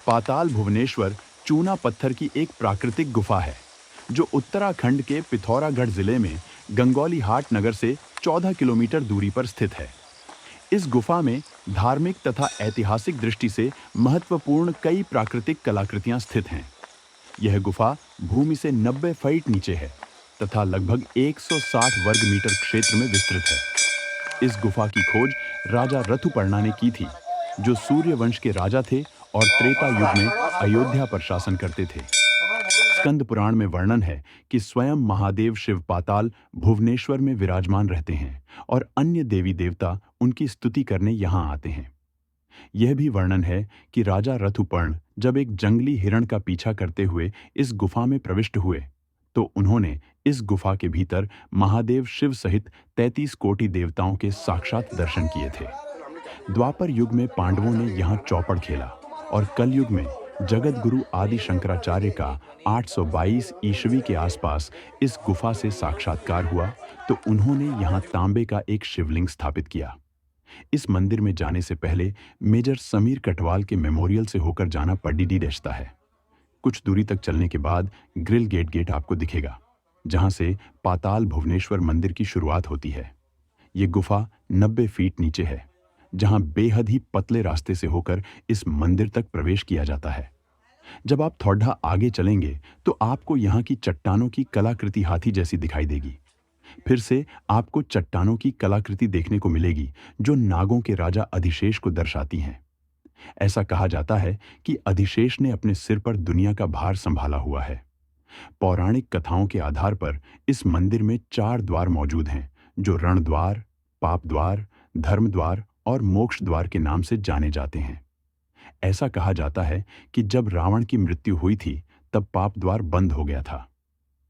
पाताल भुवनेश्वर चूना पत्थर की एक प्राकृतिक गुफा है जो उत्तराखंड के पिथौरागढ़ जिले में गंगौली हाट नगर से 14 किलोमीटर दूरी पर स्थित है। इस गुफा में धार्मिक तथा ऐतिहासिक दृष्टि से महत्वपूर्ण कई प्राकृतिक कलाकृतियां स्थित हैं। यह गुफा भूमि से 90 फीट नीचे है तथा लगभग 160 वर्ग मीटर क्षेत्र में विस्तृत है। इस गुफा की खोज राजा ऋतुपर्णा ने की थी, जो सूर्य वंश के राजा थे और त्रेता युग में अयोध्या पर शासन करते थे। स्कंद पुराण में वर्णन है कि स्वयं महादेव शिव पाताल भुवनेश्वर में विराजमान रहते हैं और अन्य देवी देवता उनकी स्तुति करने यहाँ आते हैं। यह भी वर्णन है कि राजा ऋतुपर्ण जब एक जंगली हिरण का पीछा करते हुए इस गुफा में प्रविष्ट हुए, तो उन्होंने इस गुफा के भीतर महादेव शिव सहित 33 कोटि देवताओं के साक्षात दर्शन किए थे। द्वापर युग में पांडवों ने यहाँ चौपड़ खेला और कलयुग में जगत गुरु आदि शंकराचार्य का 822 ईस्वी के आसपास इस गुफा से साक्षात्कार हुआ, तो उन्होंने यहाँ तांबे का एक शिवलिंग स्थापित किया। इस मंदिर में जाने से पहले मेजर समीर कटवाल के मेमोरियल से होकर जाना पडीडी रास्ता है। कुछ दूरी तक चलने के बाद ग्रिल गेट आपको दिखेगा, जहां से पाताल भुवनेश्वर मंदिर की शुरुआत होती है। ये गुफा 90 फीट नीचे है, जहां बेहद ही पतले रास्ते से होकर इस मंदिर तक प्रवेश किया जाता है। जब आप थोड़ा आगे चलेंगे तो आपको यहाँ की चट्टानों की कलाकृति हाथी जैसी दिखाई देगी। फिर से आपको चट्टानों की कलाकृति देखने को मिलेगी जो नागों के राजा अधिशेष को दर्शाती हैं। ऐसा कहा जाता है कि अधिशेष ने अपने सिर पर दुनिया का भार संभाला हुआ है। पौराणिक कथाओं के आधार पर इस मंदिर में 4 द्वार मौजूद हैं, जो रण द्वार, पाप द्वार, धर्म द्वार और मोक्ष द्वार के नाम से जाने जाते हैं। ऐसा कहा जाता है कि जब रावण की मृत्यु हुई थी तब पाप द्वार बंद हो गया था।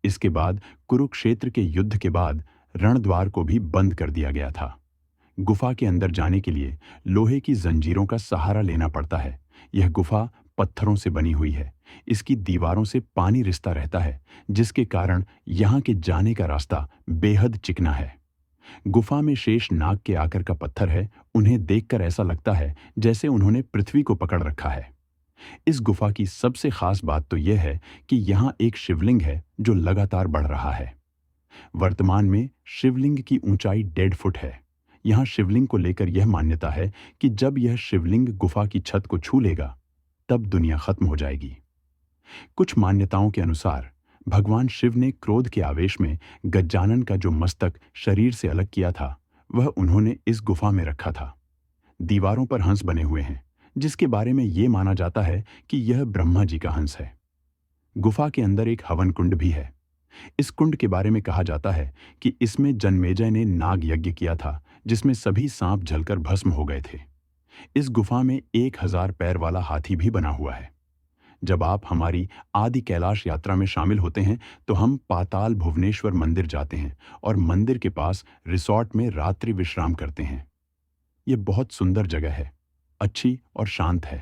इसके बाद कुरुक्षेत्र के युद्ध के बाद रण द्वार को भी बंद कर दिया गया था। गुफा के अंदर जाने के लिए लोहे की जंजीरों का सहारा लेना पड़ता है। यह गुफा पत्थरों से बनी हुई है। इसकी दीवारों से पानी रिसता रहता है, जिसके कारण यहाँ के जाने का रास्ता बेहद चिकना है। गुफा में शेष नाग के आकार का पत्थर है। उन्हें देखकर ऐसा लगता है जैसे उन्होंने पृथ्वी को पकड़ रखा है। इस गुफा की सबसे खास बात तो यह है कि यहाँ एक शिवलिंग है जो लगातार बढ़ रहा है। वर्तमान में शिवलिंग की ऊंचाई 1.5 फुट है। यहाँ शिवलिंग को लेकर यह मान्यता है कि जब यह शिवलिंग गुफा की छत को छू लेगा तब दुनिया खत्म हो जाएगी। कुछ मान्यताओं के अनुसार भगवान शिव ने क्रोध के आवेश में गजानन का जो मस्तक शरीर से अलग किया था, वह उन्होंने इस गुफा में रखा था। दीवारों पर हंस बने हुए हैं, जिसके बारे में यह माना जाता है कि यह ब्रह्मा जी का हंस है। गुफा के अंदर एक हवन कुंड भी है। इस कुंड के बारे में कहा जाता है कि इसमें जन्मेजय ने नाग यज्ञ किया था, जिसमें सभी सांप जलकर भस्म हो गए थे। इस गुफा में 1000 पैर वाला हाथी भी बना हुआ है। जब आप हमारी आदि कैलाश यात्रा में शामिल होते हैं तो हम पाताल भुवनेश्वर मंदिर जाते हैं और मंदिर के पास रिसॉर्ट में रात्रि विश्राम करते हैं। यह बहुत सुंदर जगह है, अच्छी और शांत है।